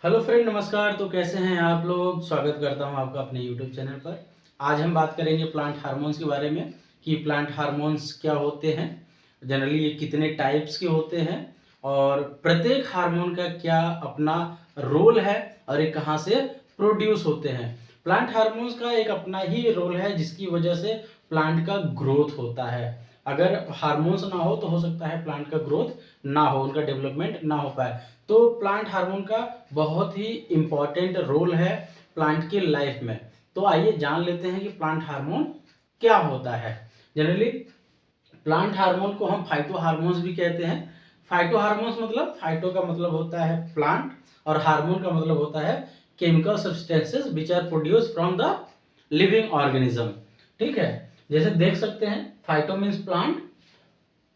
Hello friend, नमस्कार। तो कैसे हैं आप लोग? स्वागत करता हूं आपका अपने यूट्यूब चैनल पर। आज हम बात करेंगे प्लांट हार्मोन्स के बारे में कि प्लांट हार्मोन्स क्या होते हैं, जनरली ये कितने टाइप्स के होते हैं और प्रत्येक हार्मोन का क्या अपना रोल है और ये कहाँ से प्रोड्यूस होते हैं। प्लांट हार्मोन्स का एक अपना ही रोल है जिसकी वजह से प्लांट का ग्रोथ होता है। अगर हार्मोन्स ना हो तो हो सकता है प्लांट का ग्रोथ ना हो, उनका डेवलपमेंट ना हो पाए। तो प्लांट हार्मोन का बहुत ही इम्पॉर्टेंट रोल है प्लांट की लाइफ में। तो आइए जान लेते हैं कि प्लांट हार्मोन क्या होता है। जनरली प्लांट हार्मोन को हम फाइटो हार्मोन्स भी कहते हैं। फाइटो हार्मोन्स मतलब, फाइटो का मतलब होता है प्लांट और हार्मोन का मतलब होता है chemical substances which are produce from the living organism. ठीक है, जैसे देख सकते हैं फाइटो मीन्स प्लांट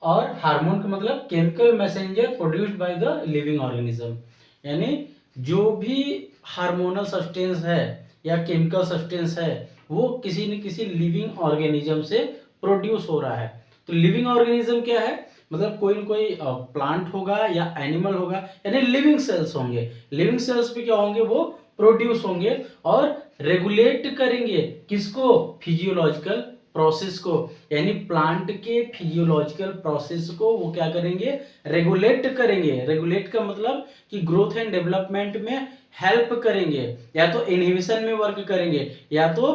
और हार्मोन का मतलब chemical messenger produced by the living organism. यानी जो भी हार्मोनल सब्सटेंस है या केमिकल सब्सटेंस है वो किसी न किसी लिविंग ऑर्गेनिज्म से प्रोड्यूस हो रहा है। तो लिविंग ऑर्गेनिज्म क्या है? मतलब कोई न कोई प्लांट होगा या एनिमल होगा, यानी लिविंग सेल्स होंगे। लिविंग सेल्स पे क्या होंगे? वो प्रोड्यूस होंगे और रेगुलेट करेंगे किसको? फिजियोलॉजिकल प्रोसेस को। यानी प्लांट के फिजियोलॉजिकल प्रोसेस को वो क्या करेंगे? रेगुलेट करेंगे। रेगुलेट का मतलब कि ग्रोथ एंड डेवलपमेंट में हेल्प करेंगे, या तो इनहिबिशन में वर्क करेंगे या तो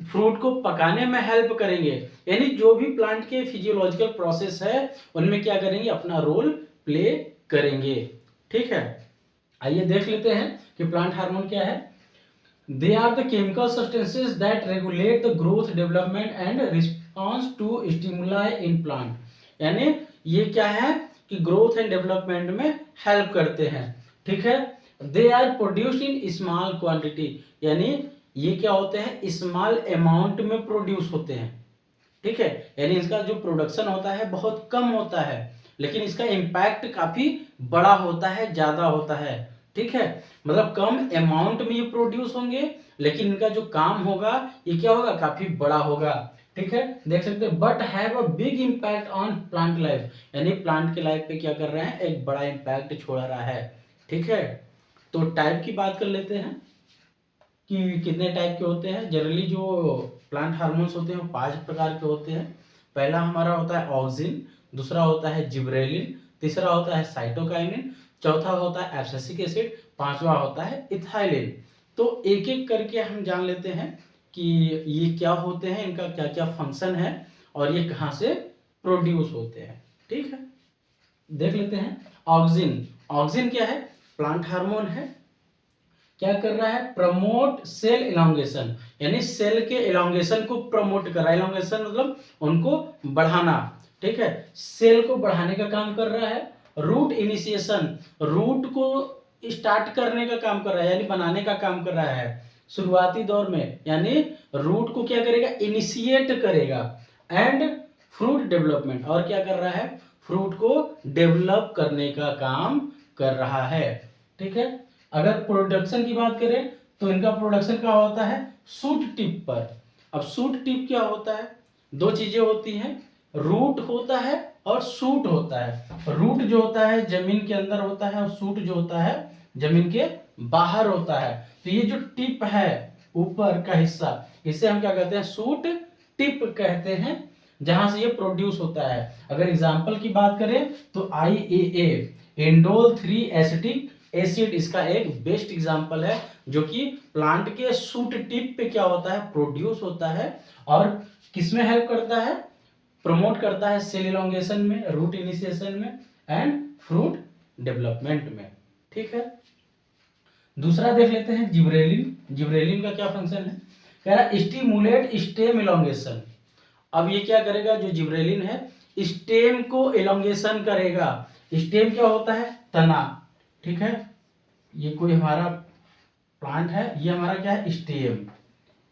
फ्रूट को पकाने में हेल्प करेंगे। यानी जो भी प्लांट के फिजियोलॉजिकल प्रोसेस है उनमें क्या करेंगे? अपना रोल प्ले करेंगे। ठीक है, आइए देख लेते हैं कि प्लांट हार्मोन क्या है। They are the chemical substances that regulate the growth, development and response to stimuli in plant. यानी ये क्या है कि ग्रोथ एंड डेवलपमेंट में हेल्प करते हैं। ठीक है, they are produced in small quantity. यानी ये क्या होते हैं? स्मॉल अमाउंट में प्रोड्यूस होते हैं। ठीक है, यानी इसका जो प्रोडक्शन होता है बहुत कम होता है, लेकिन इसका इम्पैक्ट काफी बड़ा होता है, ज्यादा होता है। ठीक है, मतलब कम अमाउंट में ये प्रोड्यूस होंगे लेकिन इनका जो काम होगा ये क्या होगा? काफी बड़ा होगा। ठीक है, देख सकते हैं but have a big impact on plant life. यानी प्लांट के लाइफ पे क्या कर रहे हैं? एक बड़ा इम्पैक्ट छोड़ रहा है। ठीक है, तो टाइप की बात कर लेते हैं कि कितने टाइप के होते हैं। जनरली जो प्लांट हार्मोन्स होते हैं वो 5 प्रकार के होते हैं। पहला हमारा होता है ऑक्सिन, दूसरा होता है जिब्रेलिन, तीसरा होता है साइटोकाइनिन, चौथा होता है एब्सिसिक एसिड, पांचवा होता है इथाइलिन। तो एक एक करके हम जान लेते हैं कि ये क्या होते हैं, इनका क्या क्या फंक्शन है और ये कहाँ से प्रोड्यूस होते हैं। ठीक है, देख लेते हैं। ऑक्सिन, ऑक्सिन क्या है? प्लांट हार्मोन है। क्या कर रहा है? प्रमोट सेल इलांगेशन, यानी सेल के इलांगेशन को प्रमोट कर रहा है। इलांगेशन मतलब उनको बढ़ाना। ठीक है, सेल को बढ़ाने का काम कर रहा है। रूट इनिशिएशन, रूट को स्टार्ट करने का काम कर रहा है, यानी बनाने का काम कर रहा है शुरुआती दौर में। यानी रूट को क्या करेगा? इनिशिएट करेगा। एंड फ्रूट डेवलपमेंट, और क्या कर रहा है? फ्रूट को डेवलप करने का काम कर रहा है। ठीक है, अगर प्रोडक्शन की बात करें तो इनका प्रोडक्शन क्या होता है? शूट टिप पर। अब शूट टिप क्या होता है? दो चीजें होती हैं, रूट होता है और शूट होता है। रूट जो होता है जमीन के अंदर होता है और शूट जो होता है जमीन के बाहर होता है। तो ये जो टिप है ऊपर का हिस्सा, इसे हम क्या कहते हैं? शूट टिप कहते हैं, जहां से ये प्रोड्यूस होता है। अगर एग्जांपल की बात करें तो IAA, इंडोल 3 एसिटिक एसिड, इसका एक बेस्ट एग्जांपल है जो कि प्लांट के शूट टिप पे क्या होता है? प्रोड्यूस होता है और किसमें हेल्प करता है? प्रमोट करता है सेल इलोंगेशन में, रूट इनिशिएशन में एंड फ्रूट डेवलपमेंट में। ठीक है, दूसरा देख लेते हैं जिब्रेलिन। जिब्रेलिन का क्या फंक्शन है? कह रहा स्टिमुलेट स्टेम इलोंगेशन। अब ये क्या करेगा? जो जिब्रेलिन है स्टेम को इलोंगेशन करेगा। स्टेम क्या होता है? तना। ठीक है, ये कोई हमारा प्लांट है, ये हमारा क्या है? स्टेम।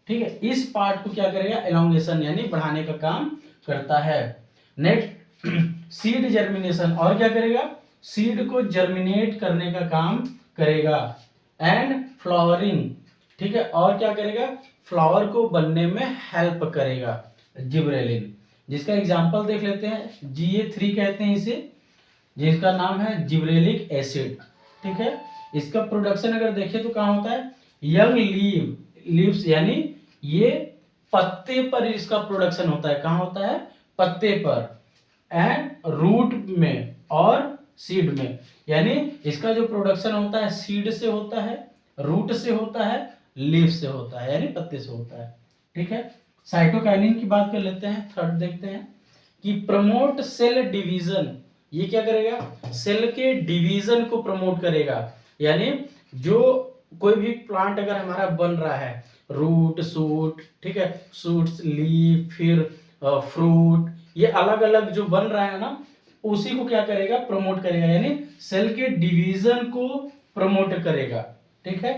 ठीक है, इस पार्ट को क्या करेगा? एलोंगेशन यानी बढ़ाने का काम करता है। नेक्स्ट सीड जर्मिनेशन, और क्या करेगा? सीड को जर्मिनेट करने का काम करेगा। एंड फ्लावरिंग, ठीक है, और क्या करेगा? फ्लावर को बनने में हेल्प करेगा जिब्रेलिन। जिसका एग्जांपल देख लेते हैं, GA3 कहते हैं इसे, जिसका नाम है जिब्रेलिक एसिड। ठीक है, इसका प्रोडक्शन अगर देखें तो कहाँ होता है, यंग लीव्स यानी ये पत्ते पर इसका प्रोडक्शन होता है। कहाँ होता है, पत्ते पर, एंड रूट में और सीड में। यानी इसका जो प्रोडक्शन होता है सीड से होता है, रूट से होता है, लीफ से होता है, यानी पत्ते से होता है। ठीक है, साइटोकाइनिन की बात कर लेते हैं। थर्ड देखते हैं कि प्रमोट सेल डिवीजन। ये क्या करेगा, सेल के डिवीजन को प्रमोट करेगा। यानी जो कोई भी प्लांट अगर हमारा बन रहा है, रूट, शूट, ठीक है, शूट्स, लीफ, फिर फ्रूट, ये अलग अलग जो बन रहा है ना, उसी को क्या करेगा, प्रमोट करेगा, यानी सेल के डिवीजन को प्रमोट करेगा। ठीक है,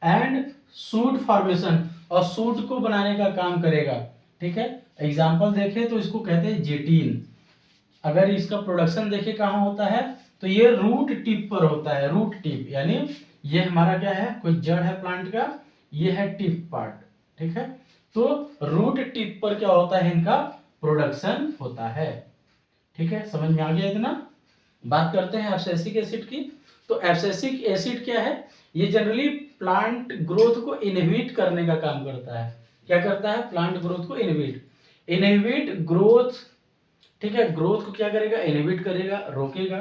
एंड सूट फॉर्मेशन, और सूट को बनाने का काम करेगा। ठीक है, एग्जाम्पल देखें तो इसको कहते हैं जेटीन। अगर इसका प्रोडक्शन देखें कहाँ होता है, तो ये रूट टिप पर होता है। रूट टिप यानी ये हमारा क्या है, कोई जड़ है प्लांट का, ये है टिप पार्ट। ठीक है, तो रूट टिप पर क्या होता है, इनका प्रोडक्शन होता है। ठीक है, समझ में आ गया इतना। बात करते हैं एब्सिसिक एसिड की। तो एब्सिसिक एसिड क्या है, ये जनरली प्लांट ग्रोथ को इनहिबिट करने का काम करता है। क्या करता है, प्लांट ग्रोथ को इनहिबिट ग्रोथ। ठीक है, ग्रोथ को क्या करेगा, इनहिबिट करेगा, रोकेगा।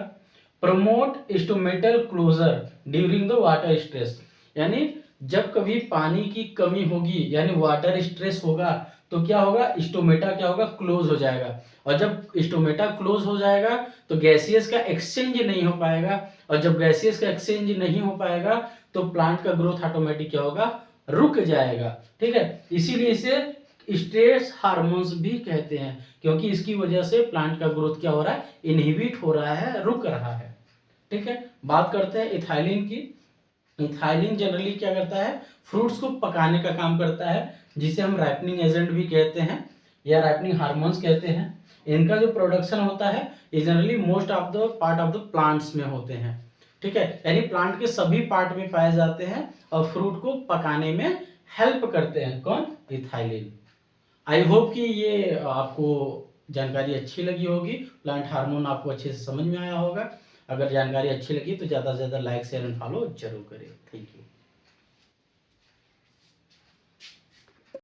Promote stomatal closure during the water stress. यानी जब कभी पानी की कमी होगी, यानी वाटर स्ट्रेस होगा, तो क्या होगा, स्टोमेटा क्या होगा, क्लोज हो जाएगा। और जब स्टोमेटा क्लोज हो जाएगा तो गैसियस का एक्सचेंज नहीं हो पाएगा, और जब गैसियस का एक्सचेंज नहीं हो पाएगा तो प्लांट का ग्रोथ ऑटोमेटिक क्या होगा, रुक जाएगा। ठीक है, इसीलिए इसे स्ट्रेस हार्मोन्स भी कहते हैं, क्योंकि इसकी वजह से प्लांट का ग्रोथ क्या हो रहा है, इनहिबिट हो रहा है, रुक रहा है। ठीक है, बात करते हैं इथाइलिन की। इथाइलिन जनरली क्या करता है, फ्रूट्स को पकाने का काम करता है, जिसे हम राइपनिंग एजेंट भी कहते हैं या राइपनिंग हार्मोन्स कहते हैं। इनका जो प्रोडक्शन होता है ये generally most of the part of the plants में होते हैं। ठीक है, यानी प्लांट के सभी पार्ट में पाए जाते हैं और फ्रूट को पकाने में हेल्प करते हैं। कौन, इथाइलिन। आई होप कि ये आपको जानकारी अच्छी लगी होगी, प्लांट हार्मोन आपको अच्छे से समझ में आया होगा। अगर जानकारी अच्छी लगी तो ज़्यादा से ज़्यादा लाइक, शेयर एंड फॉलो जरूर करें। Thank you.